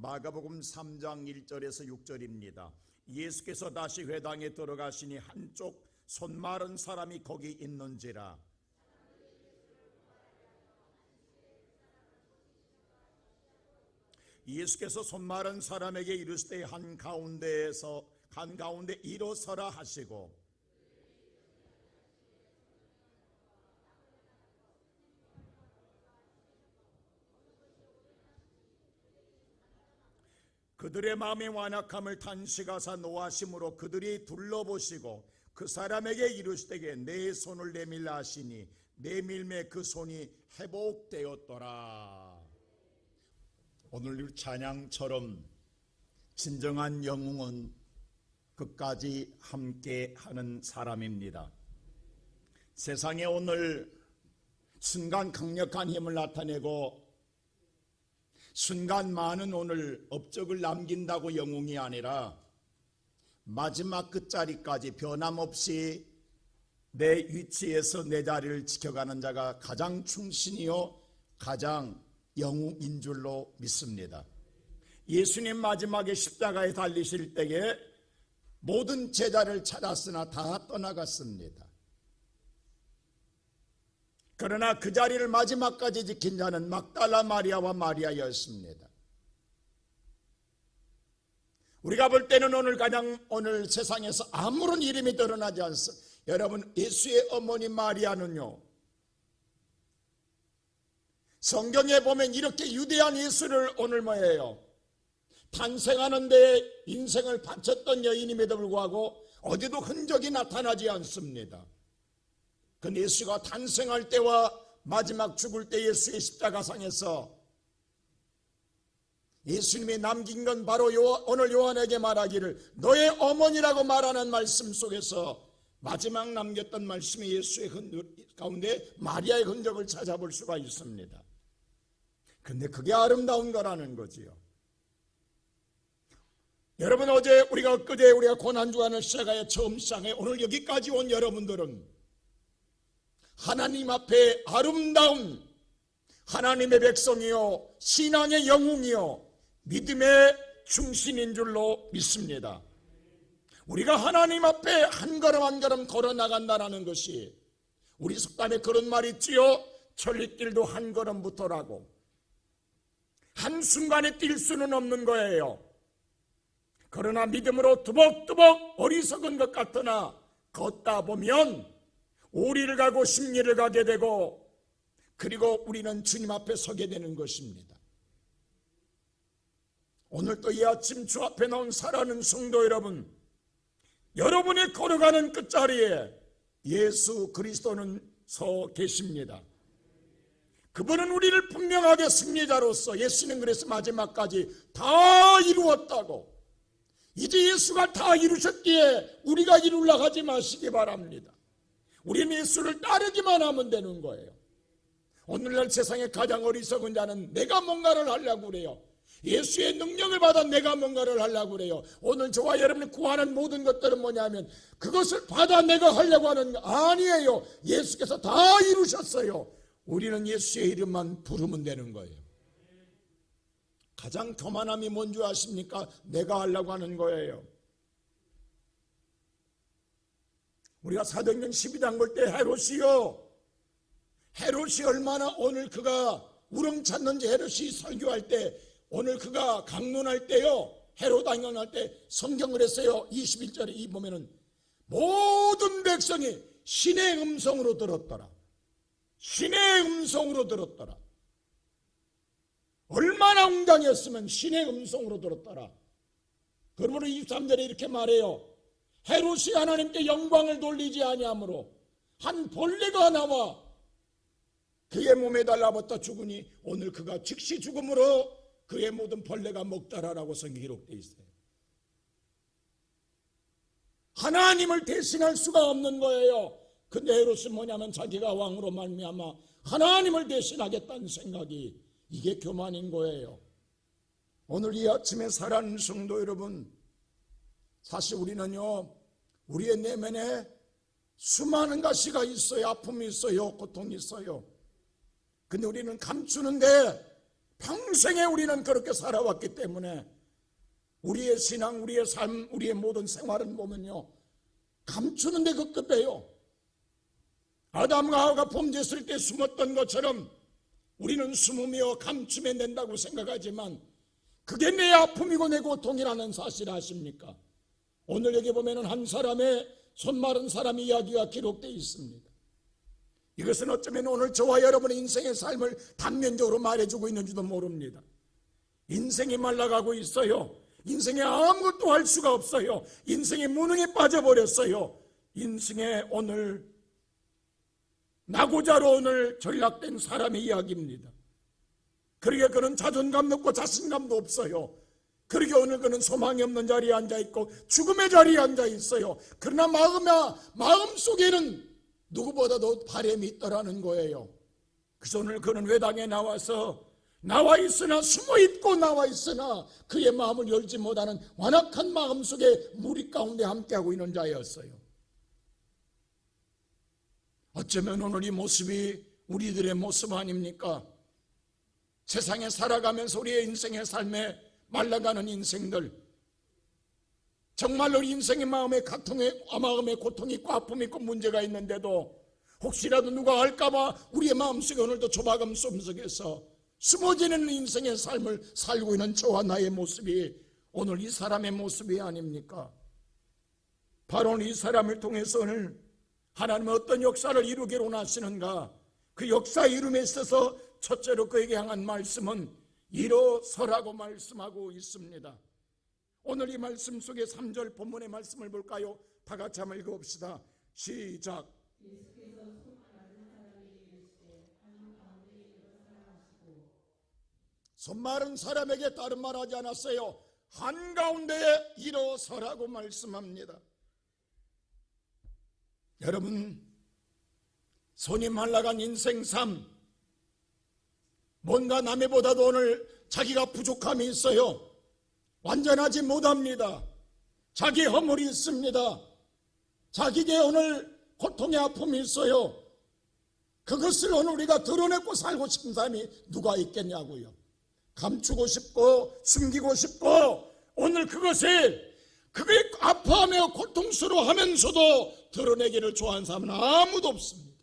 마가복음 3장 1절에서 6절입니다. 예수께서 다시 회당에 들어가시니 한쪽 손 마른 사람이 거기 있는지라. 예수께서 손 마른 사람에게 이르시되 한가운데 일어서라 하시고, 그들의 마음의 완악함을 탄식하사 노하심으로 그들이 둘러보시고 그 사람에게 이르시되 내 손을 내밀라 하시니 내밀매 그 손이 회복되었더라. 오늘 찬양처럼 진정한 영웅은 끝까지 함께하는 사람입니다. 세상에 오늘 순간 강력한 힘을 나타내고 순간 많은 오늘 업적을 남긴다고 영웅이 아니라 마지막 끝자리까지 변함없이 내 위치에서 내 자리를 지켜가는 자가 가장 충신이요 가장 영웅인 줄로 믿습니다. 예수님 마지막에 십자가에 달리실 때에 모든 제자를 찾았으나 다 떠나갔습니다. 그러나 그 자리를 마지막까지 지킨 자는 막달라 마리아와 마리아였습니다. 우리가 볼 때는 오늘 세상에서 아무런 이름이 드러나지 않습니다. 여러분, 예수의 어머니 마리아는요, 성경에 보면 이렇게 위대한 예수를 오늘 뭐예요? 탄생하는데 인생을 바쳤던 여인임에도 불구하고 어디도 흔적이 나타나지 않습니다. 그 예수가 탄생할 때와 마지막 죽을 때 예수의 십자가상에서 예수님이 남긴 건 바로 오늘 요한에게 말하기를 너의 어머니라고 말하는 말씀 속에서 마지막 남겼던 말씀이 예수의 가운데 마리아의 흔적을 찾아볼 수가 있습니다. 근데 그게 아름다운 거라는 거지요. 여러분, 엊그제 우리가 고난주간을 처음 시작해 오늘 여기까지 온 여러분들은 하나님 앞에 아름다운 하나님의 백성이요 신앙의 영웅이요 믿음의 충신인 줄로 믿습니다. 우리가 하나님 앞에 한 걸음 한 걸음 걸어 나간다는 것이, 우리 속담에 그런 말이 있지요. 천리길도 한 걸음부터라고. 한순간에 뛸 수는 없는 거예요. 그러나 믿음으로 두벅두벅 어리석은 것 같으나 걷다 보면 오리를 가고 십리를 가게 되고, 그리고 우리는 주님 앞에 서게 되는 것입니다. 오늘 또 이 아침 주 앞에 나온 사랑하는 성도 여러분, 여러분이 걸어가는 끝자리에 예수 그리스도는 서 계십니다. 그분은 우리를 분명하게 승리자로서, 예수는 그래서 마지막까지 다 이루었다고, 이제 예수가 다 이루셨기에 우리가 이루려고 하지 마시기 바랍니다. 우리는 예수를 따르기만 하면 되는 거예요. 오늘날 세상에 가장 어리석은 자는 내가 뭔가를 하려고 그래요. 예수의 능력을 받아 내가 뭔가를 하려고 그래요. 오늘 저와 여러분이 구하는 모든 것들은 뭐냐면 그것을 받아 내가 하려고 하는 거 아니에요. 예수께서 다 이루셨어요. 우리는 예수의 이름만 부르면 되는 거예요. 가장 교만함이 뭔지 아십니까? 내가 하려고 하는 거예요. 우리가 사도행전 12장 볼 때 헤롯이 얼마나 오늘 그가 우렁찼는지, 헤롯이 설교할 때, 오늘 그가 강론할 때요, 헤롯 강론할 때 성경을 했어요. 21절에 이 보면은 모든 백성이 신의 음성으로 들었더라. 신의 음성으로 들었더라. 얼마나 웅장했으면 신의 음성으로 들었더라. 그러므로 23절에 이렇게 말해요. 헤롯이 하나님께 영광을 돌리지 아니하므로 한 벌레가 나와 그의 몸에 달라붙어 죽으니 오늘 그가 즉시 죽음으로 그의 모든 벌레가 먹더라라고 성경에 기록되어 있어요. 하나님을 대신할 수가 없는 거예요. 근데 헤롯은 뭐냐면 자기가 왕으로 말미암아 하나님을 대신하겠다는 생각이, 이게 교만인 거예요. 오늘 이 아침에 사랑하는 성도 여러분, 사실 우리는요, 우리의 내면에 수많은 가시가 있어요. 아픔이 있어요. 고통이 있어요. 근데 우리는 감추는데 평생에 우리는 그렇게 살아왔기 때문에 우리의 신앙, 우리의 삶, 우리의 모든 생활은 보면요, 감추는 데 급급해요. 아담과 하와가 범죄했을 때 숨었던 것처럼 우리는 숨으며 감추면 된다고 생각하지만 그게 내 아픔이고 내 고통이라는 사실 아십니까? 오늘 여기 보면 한 사람의 손 마른 사람 이야기가 기록되어 있습니다. 이것은 어쩌면 오늘 저와 여러분의 인생의 삶을 단면적으로 말해주고 있는지도 모릅니다. 인생이 말라가고 있어요. 인생에 아무것도 할 수가 없어요. 인생의 무능에 빠져버렸어요. 인생에 오늘 나고자로 오늘 전락된 사람의 이야기입니다. 그러게 그는 자존감도 없고 자신감도 없어요. 그러게 오늘 그는 소망이 없는 자리에 앉아있고 죽음의 자리에 앉아있어요. 그러나 마음속에는 누구보다도 바람이 있더라는 거예요. 그래서 오늘 그는 회당에 나와 있으나 숨어있고 나와 있으나 그의 마음을 열지 못하는 완악한 마음 속에 무리 가운데 함께하고 있는 자였어요. 어쩌면 오늘 이 모습이 우리들의 모습 아닙니까? 세상에 살아가면서 우리의 인생의 삶에 말라가는 인생들, 정말로 인생의 마음에 고통이 있고 아픔이 있고 문제가 있는데도 혹시라도 누가 알까봐 우리의 마음속에 오늘도 조바감 속에서 숨어지는 인생의 삶을 살고 있는 저와 나의 모습이 오늘 이 사람의 모습이 아닙니까? 바로 이 사람을 통해서 오늘 하나님은 어떤 역사를 이루기로 원하시는가? 그 역사 이름에 있어서 첫째로 그에게 향한 말씀은 일어서라고 말씀하고 있습니다. 오늘 이 말씀 속에 3절 본문의 말씀을 볼까요? 다 같이 한번 읽어봅시다. 시작. 손마른 사람에게 다른 말 하지 않았어요. 한가운데에 일어서라고 말씀합니다. 여러분, 손이 말라간 인생 삶, 뭔가 남의보다도 오늘 자기가 부족함이 있어요. 완전하지 못합니다. 자기 허물이 있습니다. 자기에게 오늘 고통의 아픔이 있어요. 그것을 오늘 우리가 드러내고 살고 싶은 사람이 누가 있겠냐고요. 감추고 싶고 숨기고 싶고 오늘 그게 아파하며 고통스러워하면서도 드러내기를 좋아하는 사람은 아무도 없습니다.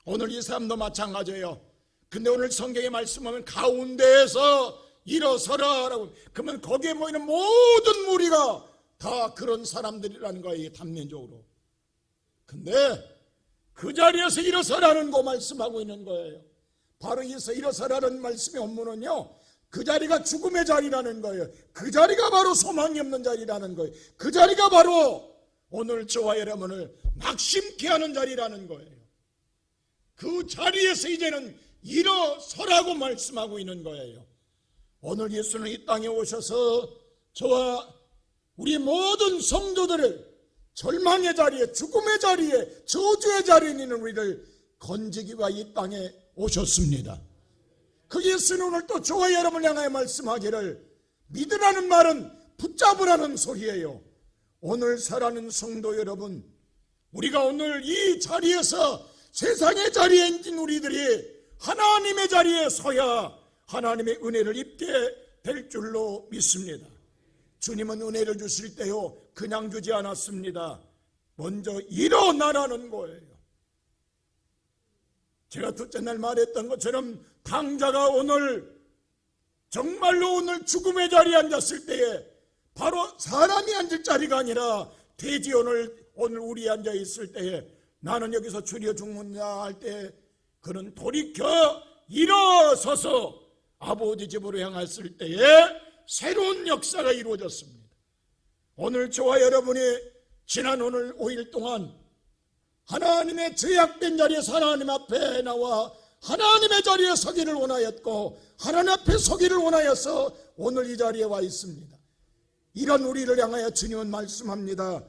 오늘 이 사람도 마찬가지예요. 근데 오늘 성경에 말씀하면 가운데에서 일어서라라고, 그러면 거기에 모이는 모든 무리가 다 그런 사람들이라는 거예요, 단면적으로. 근데 그 자리에서 일어서라는 거 말씀하고 있는 거예요. 바로 여기서 일어서라는 말씀의 원문은요, 그 자리가 죽음의 자리라는 거예요. 그 자리가 바로 소망이 없는 자리라는 거예요. 그 자리가 바로 오늘 저와 여러분을 낙심케 하는 자리라는 거예요. 그 자리에서 이제는 일어서라고 말씀하고 있는 거예요. 오늘 예수는 이 땅에 오셔서 저와 우리 모든 성도들을 절망의 자리에, 죽음의 자리에, 저주의 자리에 있는 우리를 건지기 위해 이 땅에 오셨습니다. 그 예수는 오늘 또 저와 여러분을 향하여 말씀하기를, 믿으라는 말은 붙잡으라는 소리예요. 오늘 살아가는 성도 여러분, 우리가 오늘 이 자리에서 세상의 자리에 있는 우리들이 하나님의 자리에 서야 하나님의 은혜를 입게 될 줄로 믿습니다. 주님은 은혜를 주실 때요, 그냥 주지 않았습니다. 먼저 일어나라는 거예요. 제가 둘째 날 말했던 것처럼 당자가 오늘 정말로 오늘 죽음의 자리에 앉았을 때에 바로 사람이 앉을 자리가 아니라 돼지 오늘 우리 앉아 있을 때에 나는 여기서 줄여 죽는다 할 때 그는 돌이켜 일어서서 아버지 집으로 향했을 때에 새로운 역사가 이루어졌습니다. 오늘 저와 여러분이 지난 오늘 5일 동안 하나님의 제약된 자리에서 하나님 앞에 나와 하나님의 자리에 서기를 원하였고 하나님 앞에 서기를 원하여서 오늘 이 자리에 와 있습니다. 이런 우리를 향하여 주님은 말씀합니다.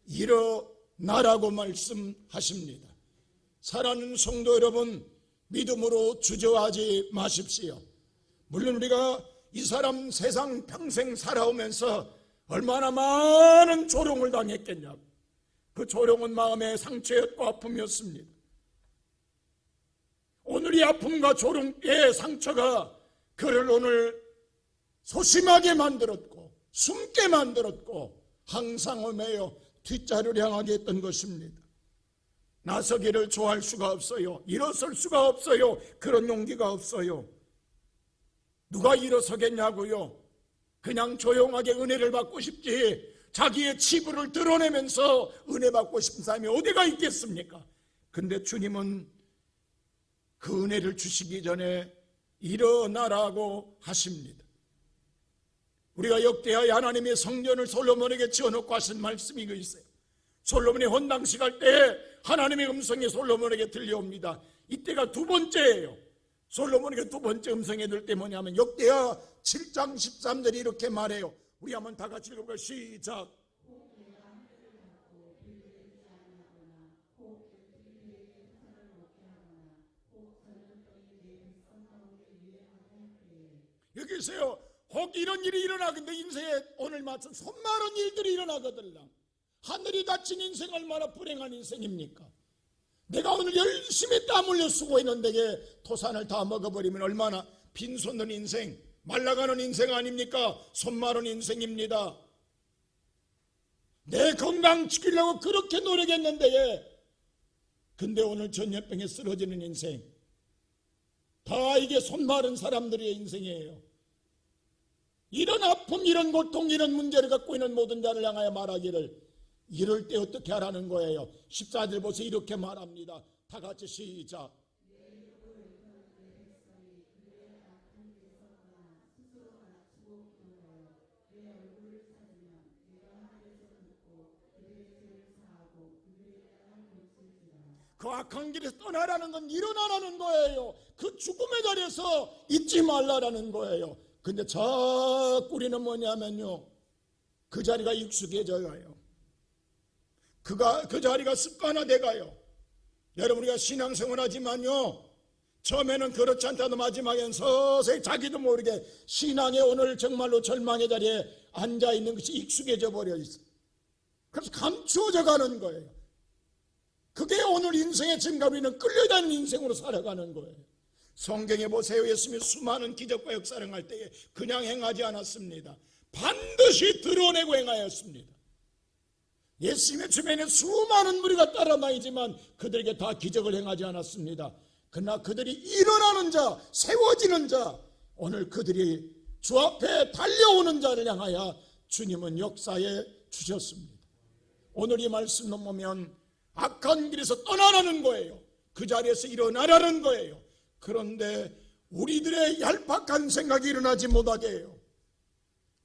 일어나라고 말씀하십니다. 사랑하는 성도 여러분, 믿음으로 주저하지 마십시오. 물론 우리가 이 사람 세상 평생 살아오면서 얼마나 많은 조롱을 당했겠냐고. 그 조롱은 마음의 상처였고 아픔이었습니다. 오늘 오늘 이 아픔과 조롱의 상처가 그를 오늘 소심하게 만들었고 숨게 만들었고 항상 험해요 뒷자리를 향하게 했던 것입니다. 나서기를 좋아할 수가 없어요. 일어설 수가 없어요. 그런 용기가 없어요. 누가 일어서겠냐고요. 그냥 조용하게 은혜를 받고 싶지 자기의 치부를 드러내면서 은혜 받고 싶은 사람이 어디가 있겠습니까? 근데 주님은 그 은혜를 주시기 전에 일어나라고 하십니다. 우리가 역대하여 하나님의 성전을 솔로몬에게 지어놓고 하신 말씀이 그 있어요. 솔로몬이 헌당식 할 때 하나님의 음성이 솔로몬에게 들려옵니다. 이때가 두 번째예요. 솔로몬에게 두 번째 음성이 들을 때 뭐냐면 역대하 7장 13절이 이렇게 말해요. 우리 한번 다 같이 읽어볼까요? 시작. 여기 있어요. 혹 이런 일이 일어나는데 인생에 오늘 마침 손마른 일들이 일어나거든요. 하늘이 닫힌 인생 얼마나 불행한 인생입니까? 내가 오늘 열심히 땀 흘려 수고했는데 토산을 다 먹어버리면 얼마나 빈손든 인생, 말라가는 인생 아닙니까? 손마른 인생입니다. 내 건강 지키려고 그렇게 노력했는데 근데 오늘 전염병에 쓰러지는 인생, 다 이게 손마른 사람들의 인생이에요. 이런 아픔, 이런 고통, 이런 문제를 갖고 있는 모든 자를 향하여 말하기를 이럴 때 어떻게 하라는 거예요? 14절 보세요. 이렇게 말합니다. 다 같이 시작. 그 악한 길에서 떠나라는 건 일어나라는 거예요. 그 죽음의 자리에서 잊지 말라라는 거예요. 근데 자꾸 우리는 뭐냐면요, 그 자리가 익숙해져요. 그 자리가 습관화돼 가요. 여러분, 우리가 신앙생활 하지만요, 처음에는 그렇지 않다도 마지막엔 서서히 자기도 모르게 신앙의 오늘 정말로 절망의 자리에 앉아있는 것이 익숙해져 버려 있어요. 그래서 감추어져 가는 거예요. 그게 오늘 인생의 증가, 우리는 끌려다니는 인생으로 살아가는 거예요. 성경에 보세요. 예수님이 수많은 기적과 역사를 행할 때에 그냥 행하지 않았습니다. 반드시 드러내고 행하였습니다. 예수님의 주변에 수많은 무리가 따라다니지만 그들에게 다 기적을 행하지 않았습니다. 그러나 그들이 일어나는 자, 세워지는 자, 오늘 그들이 주 앞에 달려오는 자를 향하여 주님은 역사에 주셨습니다. 오늘 이 말씀 보면 악한 길에서 떠나라는 거예요. 그 자리에서 일어나라는 거예요. 그런데 우리들의 얄팍한 생각이 일어나지 못하게 해요.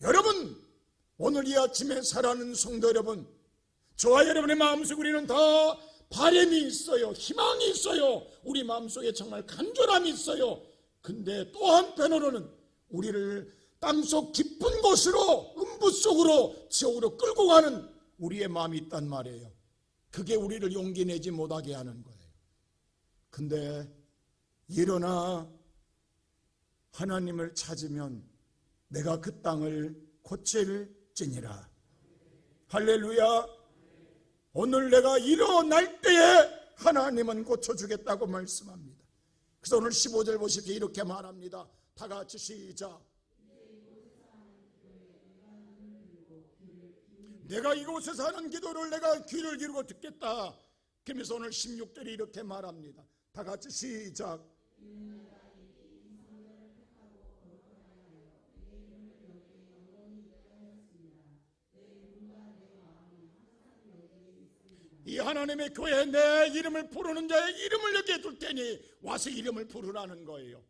여러분, 오늘 이 아침에 살아가는 성도 여러분, 저와 여러분의 마음속에 우리는 다 바람이 있어요. 희망이 있어요. 우리 마음속에 정말 간절함이 있어요. 근데 또 한편으로는 우리를 땅속 깊은 곳으로, 음부 속으로, 지옥으로 끌고 가는 우리의 마음이 있단 말이에요. 그게 우리를 용기 내지 못하게 하는 거예요. 근데 일어나 하나님을 찾으면 내가 그 땅을 고칠지니라. 할렐루야. 오늘 내가 일어날 때에 하나님은 고쳐주겠다고 말씀합니다. 그래서 오늘 15절 보십시오. 이렇게 말합니다. 다 같이 시작. 내가 이곳에서 하는 기도를 내가 귀를 기울이고 듣겠다. 그러면서 오늘 16절이 이렇게 말합니다. 다 같이 시작. 이 하나님의 교회에 내 이름을 부르는 자의 이름을 여기에 둘 테니 와서 이름을 부르라는 거예요.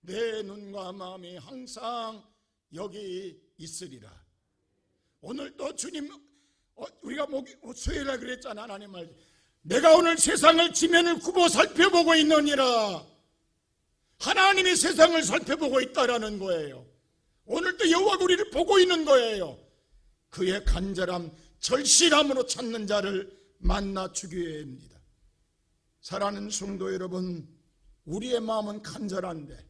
내 눈과 마음이 항상 여기 있으리라. 오늘 또 주님, 우리가 수요일에 그랬잖아. 하나님 말, 내가 오늘 세상을 지면을 굽어 살펴보고 있느니라. 하나님이 세상을 살펴보고 있다라는 거예요. 오늘 또 여호와가 우리를 보고 있는 거예요. 그의 간절함, 절실함으로 찾는 자를 만나 주기에 합니다. 사랑하는 성도 여러분, 우리의 마음은 간절한데,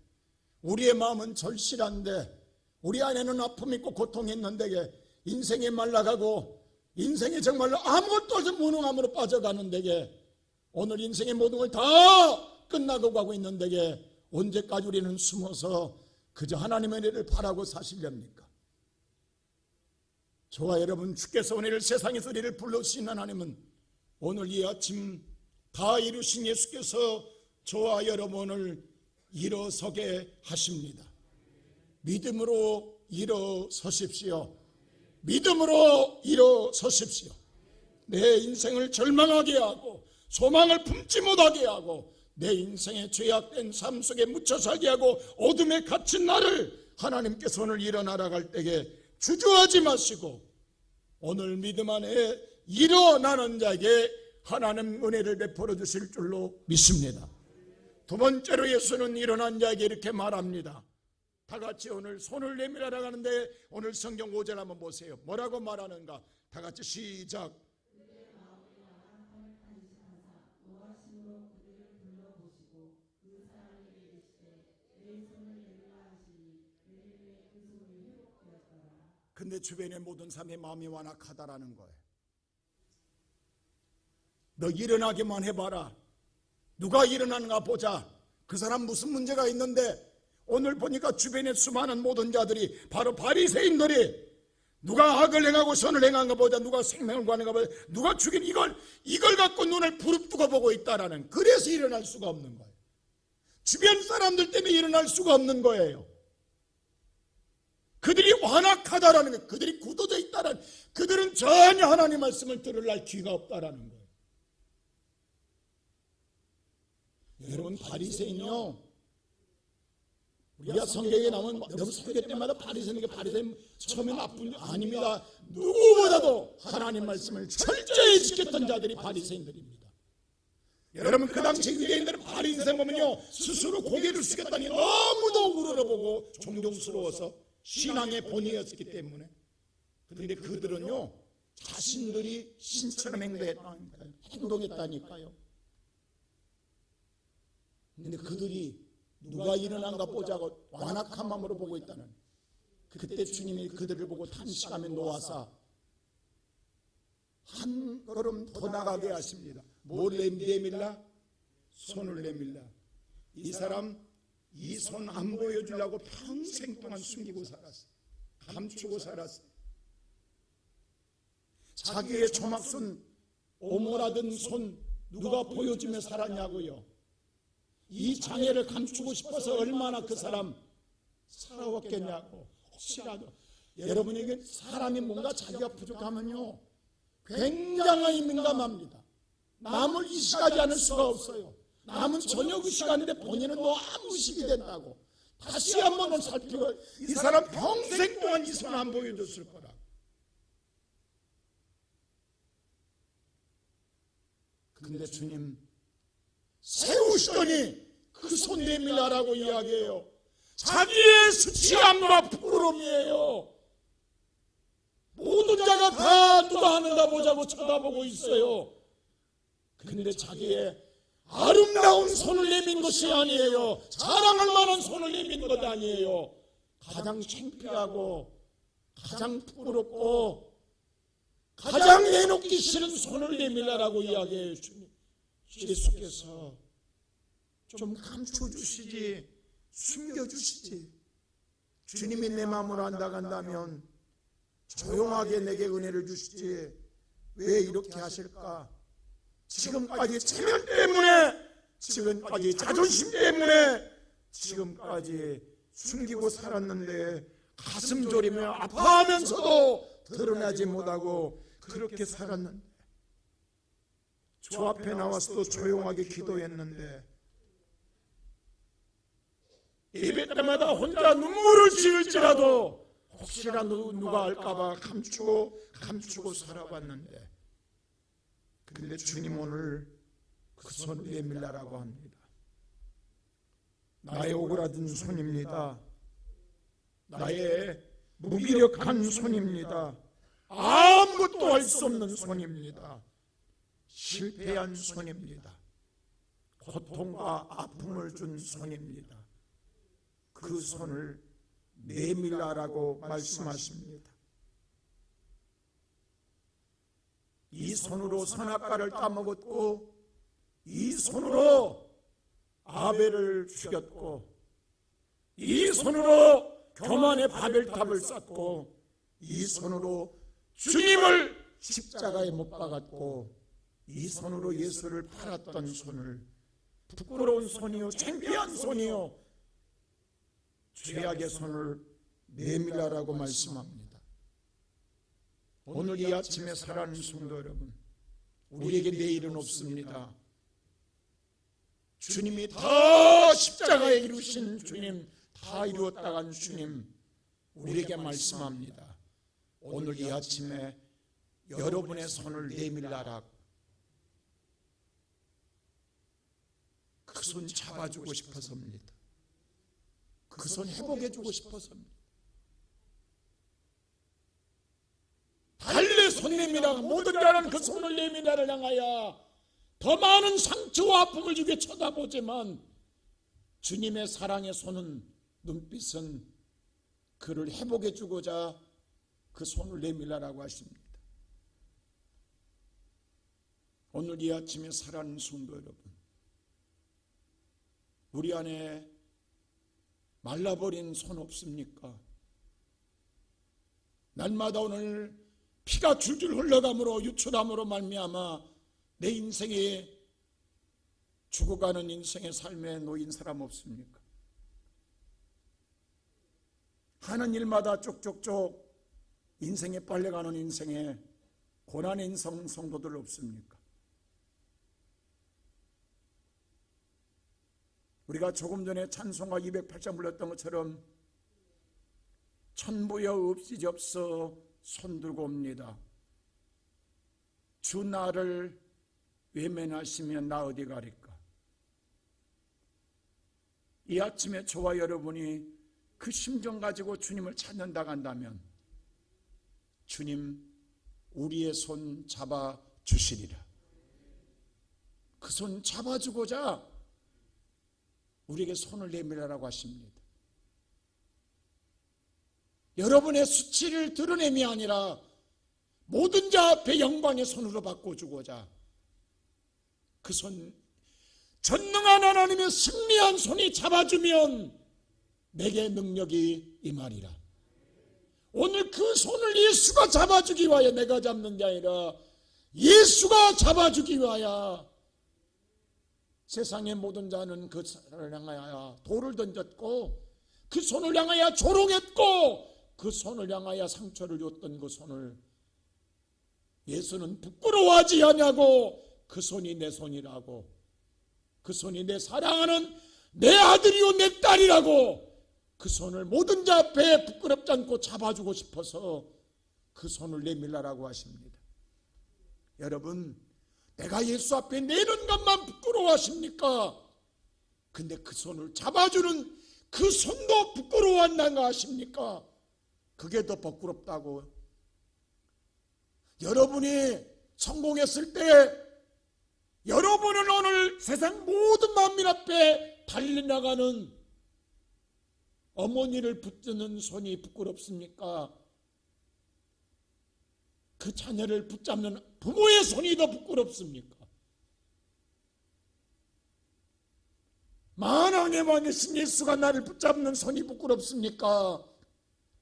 우리의 마음은 절실한데, 우리 안에는 아픔이 있고 고통이 있는데 인생이 말라가고 인생이 정말로 아무것도 없이 무능함으로 빠져가는 데게 오늘 인생의 모든 걸 다 끝나고 가고 있는데 언제까지 우리는 숨어서 그저 하나님의 은혜를 바라고 사시렵니까? 저와 여러분, 주께서 오늘 세상에서 우리를 불러주신 하나님은 오늘 이 아침 다 이루신 예수께서 저와 여러분을 일어서게 하십니다. 믿음으로 일어서십시오. 믿음으로 일어서십시오. 내 인생을 절망하게 하고 소망을 품지 못하게 하고 내 인생의 죄악된 삶 속에 묻혀 살게 하고 어둠에 갇힌 나를 하나님께서 오늘 일어나라 갈 때에 주저하지 마시고 오늘 믿음 안에 일어나는 자에게 하나님 은혜를 베풀어 주실 줄로 믿습니다. 두 번째로 예수는 일어난 자에게 이렇게 말합니다. 다 같이 오늘 손을 내밀어라 하는데 오늘 성경 5절 한번 보세요. 뭐라고 말하는가? 다 같이 시작. 근데 주변의 모든 사람의 마음이 완악하다라는 거예요. 너 일어나기만 해봐라. 누가 일어나는가 보자. 그 사람 무슨 문제가 있는데 오늘 보니까 주변에 수많은 모든 자들이 바로 바리새인들이 누가 악을 행하고 선을 행한가 보자, 누가 생명을 구하는가 보자, 누가 죽인 이걸 갖고 눈을 부릅뜨고 보고 있다라는, 그래서 일어날 수가 없는 거예요. 주변 사람들 때문에 일어날 수가 없는 거예요. 그들이 완악하다라는 거예요. 그들이 굳어져 있다라는, 그들은 전혀 하나님 말씀을 들을 귀가 없다라는 거예요. 여러분, 바리새인요, 우리가 성경에 나오면 여러분 설교 때마다 바리새인에게 바리새인 처음에 나쁜 아닙니다. 누구보다도 하나님 말씀을 철저히 지켰던 자들이 바리새인들입니다. 여러분, 그 당시 유대인들은 바리새인 보면요, 스스로 고개를 숙였다니 너무도 우러러보고 존경스러워서 신앙의 본이었기 때문에. 그런데 그들은요, 자신들이 신처럼 행동했다니까요. 그런데 그들이 누가 일어난가 보자고 완악한 마음으로 보고 있다는, 그때 주님이 그들을 보고 탄식하며 놓아사 한 걸음 더 나가게 하십니다. 뭘 내밀라? 손을 내밀라. 이 사람 이 손 안 보여주려고 평생 동안 숨기고 살았어. 감추고 살았어. 자기의 조막순 오모라든 손 누가 보여주며 살았냐고요. 이 장애를 감추고 싶어서 얼마나 그 사람 살아왔겠냐고. 혹시라도 여러분에게 사람이 뭔가 자기가 부족하면요, 굉장히 민감합니다. 남을 의식하지 않을 수가 없어요. 남은 저녁 의식하는데 본인은 너무 의식이 된다고. 다시 한 번은 살피고, 이 사람 평생 동안 이 손 안 보여줬을 거라. 근데 주님 세우시더니 그 손 내밀라라고 이야기해요. 자기의 수치함과 부끄러움이에요. 모든 자가 다 누가 하는가 보자고 쳐다보고 있어요. 그런데 자기의 아름다운 손을 내민 것이 아니에요. 자랑할 만한 손을 내민 것 아니에요. 가장 창피하고 가장 부끄럽고 가장 내놓기 싫은 손을 내밀라라고 이야기해요. 주님, 예수께서 좀 감춰주시지, 숨겨주시지. 주님이 내 마음을 안다간다면 조용하게 내게 은혜를 주시지 왜 이렇게 하실까? 지금까지 체면 때문에, 지금까지 자존심 때문에, 지금까지 숨기고 살았는데 가슴 졸이며 아파하면서도 드러나지 못하고 그렇게 살았는데, 주 앞에 나와서도 조용하게 기도했는데 예배 때마다 혼자 눈물을 지을지라도 혹시나 누가 알까봐 감추고 살아왔는데, 그런데 주님 오늘 그 손을 내밀라라고 합니다. 나의 오그라든 손입니다. 나의 무기력한 손입니다. 아무것도 할 수 없는 손입니다. 실패한 손입니다. 고통과 아픔을 준 손입니다. 그 손을 내밀라라고 말씀하십니다. 이 손으로 선악과를 따먹었고 이 손으로 아벨을 죽였고, 이 손으로 교만의 바벨탑을 쌓고, 이 손으로 주님을 십자가에 못 박았고, 이 손으로 예수를 팔았던 손을, 부끄러운 손이요, 창피한 손이요, 죄악의 손을 내밀라라고 말씀합니다. 오늘 이 아침에 사랑하는 성도 여러분, 우리에게 내일은 없습니다. 주님이 다 십자가에 이루신 주님, 다 이루었다간 주님, 우리에게 말씀합니다. 오늘 이 아침에 여러분의 손을 내밀라라. 그 손 잡아주고 싶어서입니다. 그 손 회복해주고 싶어서입니다. 달래 손 내밀라, 모든 자는 그 손을 내밀라를 향하여 더 많은 상처와 아픔을 주게 쳐다보지만, 주님의 사랑의 손은, 눈빛은 그를 회복해주고자 그 손을 내밀라라고 하십니다. 오늘 이 아침에 사랑하는 성도 여러분, 우리 안에 말라버린 손 없습니까? 날마다 오늘 피가 줄줄 흘러감으로, 유출함으로 말미암아 내 인생에, 죽어가는 인생의 삶에 놓인 사람 없습니까? 하는 일마다 쪽쪽쪽 인생에 빨려가는 인생에 고난의 인생 성도들 없습니까? 우리가 조금 전에 찬송가 208장 불렀던 것처럼 천부여 없이접서 손들고 옵니다. 주 나를 외면하시면 나 어디 가리까? 이 아침에 저와 여러분이 그 심정 가지고 주님을 찾는다고 한다면, 주님 우리의 손 잡아주시리라. 그 손 잡아주고자 우리에게 손을 내밀라라고 하십니다. 여러분의 수치를 드러냄이 아니라 모든 자 앞에 영광의 손으로 바꿔주고자 그 손, 전능한 하나님의 승리한 손이 잡아주면 내게 능력이 임하리라. 오늘 그 손을 예수가 잡아주기 위하여 내가 잡는 게 아니라 예수가 잡아주기 위하여, 세상의 모든 자는 그 손을 향하여 돌을 던졌고, 그 손을 향하여 조롱했고, 그 손을 향하여 상처를 줬던 그 손을 예수는 부끄러워하지 않냐고, 그 손이 내 손이라고, 그 손이 내 사랑하는 내 아들이요 내 딸이라고, 그 손을 모든 자 앞에 부끄럽지 않고 잡아주고 싶어서 그 손을 내밀라라고 하십니다. 여러분, 내가 예수 앞에 내는 것만 부끄러워하십니까? 근데 그 손을 잡아주는 그 손도 부끄러워한다고 하십니까? 그게 더 부끄럽다고. 여러분이 성공했을 때, 여러분은 오늘 세상 모든 만민 앞에 달려나가는 어머니를 붙드는 손이 부끄럽습니까? 그 자녀를 붙잡는 부모의 손이 더 부끄럽습니까? 만왕의 왕이신 예수가 나를 붙잡는 손이 부끄럽습니까?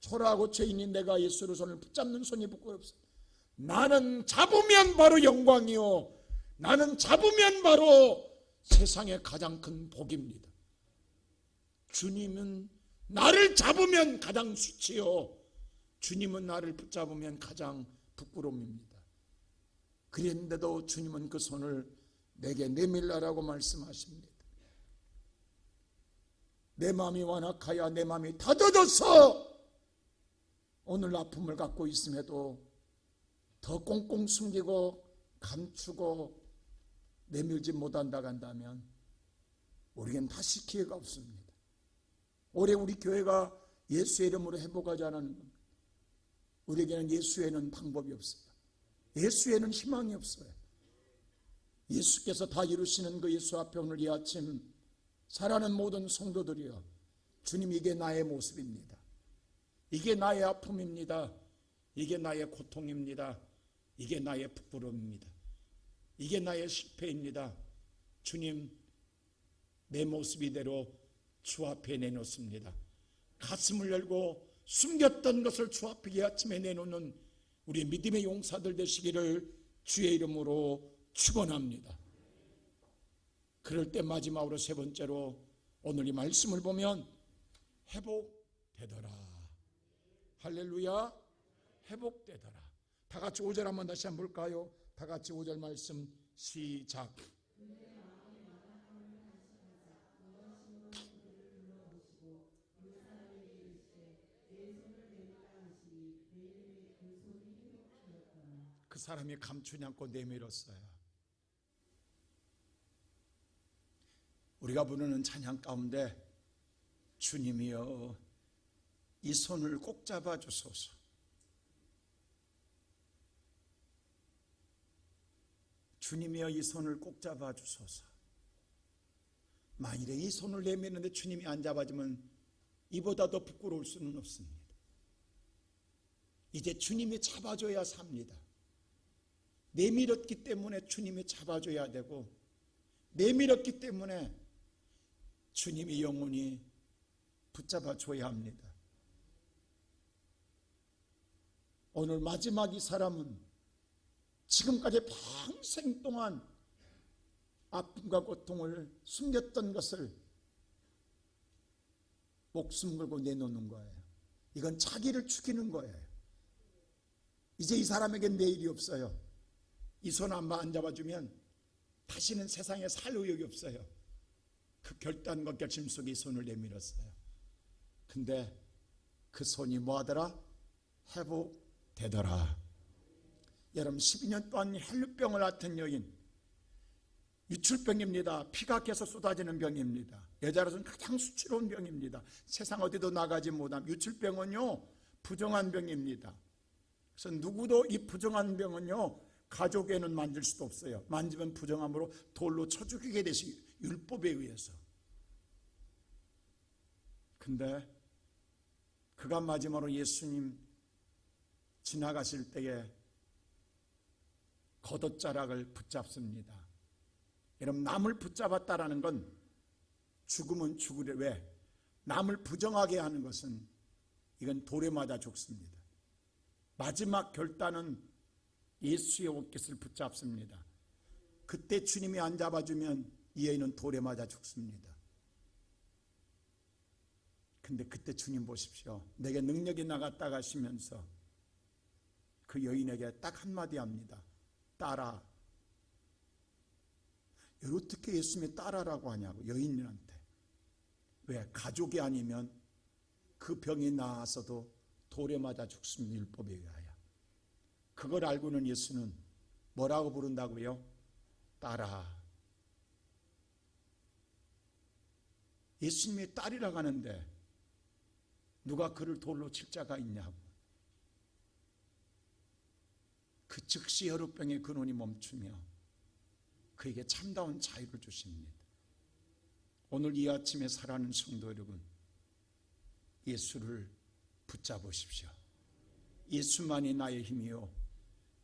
초라하고 죄인인 내가 예수의 손을 붙잡는 손이 부끄럽습니다. 나는 잡으면 바로 영광이요, 나는 잡으면 바로 세상의 가장 큰 복입니다. 주님은 나를 잡으면 가장 수치요, 주님은 나를 붙잡으면 가장 부끄러움입니다. 그랬는데도 주님은 그 손을 내게 내밀라라고 말씀하십니다. 내 마음이 완악하여 내 마음이 더뎌져서 오늘 아픔을 갖고 있음에도 더 꽁꽁 숨기고 감추고 내밀지 못한다고 한다면 우리에겐 다시 기회가 없습니다. 올해 우리 교회가 예수의 이름으로 회복하지 않은 겁니다. 우리에게는 예수에는 방법이 없어요. 예수에는 희망이 없어요. 예수께서 다 이루시는 그 예수 앞에 오늘 이 아침 사랑하는 모든 성도들이여, 주님 이게 나의 모습입니다. 이게 나의 아픔입니다. 이게 나의 고통입니다. 이게 나의 부끄러움입니다. 이게 나의 실패입니다. 주님, 내 모습 이대로 주 앞에 내놓습니다. 가슴을 열고 숨겼던 것을 주 앞에 이 아침에 내놓는 우리 믿음의 용사들 되시기를 주의 이름으로 축원합니다. 그럴 때 마지막으로 세 번째로 오늘 이 말씀을 보면 회복되더라. 할렐루야. 회복되더라. 다 같이 5절 한번 다시 한번 볼까요? 다 같이 5절 말씀 시작. 그 사람이 감추지 않고 내밀었어요. 우리가 부르는 찬양 가운데 주님이여 이 손을 꼭 잡아주소서. 주님이여 이 손을 꼭 잡아주소서. 만일에 이 손을 내미는데 주님이 안 잡아주면 이보다 더 부끄러울 수는 없습니다. 이제 주님이 잡아줘야 삽니다. 내밀었기 때문에 주님이 잡아줘야 되고, 내밀었기 때문에 주님이 영원히 붙잡아줘야 합니다. 오늘 마지막 이 사람은 지금까지 평생 동안 아픔과 고통을 숨겼던 것을 목숨 걸고 내놓는 거예요. 이건 자기를 죽이는 거예요. 이제 이 사람에겐 내일이 없어요. 이 손 안 잡아주면 다시는 세상에 살 의욕이 없어요. 그 결단과 결심 속에 이 손을 내밀었어요. 근데 그 손이 뭐하더라? 회복되더라. 여러분 12년 동안 혈루병을 앓던 여인, 유출병입니다. 피가 계속 쏟아지는 병입니다. 여자로서는 가장 수치로운 병입니다. 세상 어디도 나가지 못함. 유출병은요 부정한 병입니다. 그래서 누구도 이 부정한 병은요 가족에는 만질 수도 없어요. 만지면 부정함으로 돌로 쳐 죽이게 되시 율법에 의해서. 근데 그가 마지막으로 예수님 지나가실 때에 겉옷자락을 붙잡습니다. 여러분 남을 붙잡았다라는 건 죽으면 죽으래. 왜? 남을 부정하게 하는 것은 이건 돌에 맞아 죽습니다. 마지막 결단은 예수의 옷깃을 붙잡습니다. 그때 주님이 안 잡아주면 이 여인은 돌에 맞아 죽습니다. 근데 그때 주님 보십시오. 내게 능력이 나갔다 가시면서 그 여인에게 딱 한마디 합니다. 따라. 어떻게 예수님이 따라라고 하냐고 여인한테. 왜? 가족이 아니면 그 병이 나아서도 돌에 맞아 죽습니다. 율법에 의하여. 그걸 알고는 예수는 뭐라고 부른다고요? 따라. 예수님이 딸이라고 하는데 누가 그를 돌로 칠 자가 있냐고. 그 즉시 혈루병의 근원이 멈추며 그에게 참다운 자유를 주십니다. 오늘 이 아침에 살아가는 성도 여러분, 예수를 붙잡으십시오. 예수만이 나의 힘이요,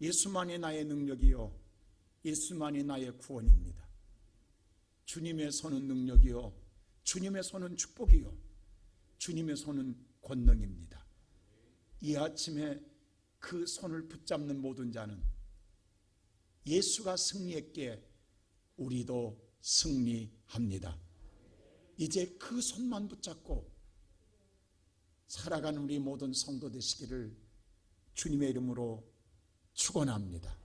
예수만이 나의 능력이요, 예수만이 나의 구원입니다. 주님의 손은 능력이요, 주님의 손은 축복이요, 주님의 손은 권능입니다. 이 아침에 그 손을 붙잡는 모든 자는 예수가 승리했기에 우리도 승리합니다. 이제 그 손만 붙잡고 살아가는 우리 모든 성도 되시기를 주님의 이름으로 축원합니다.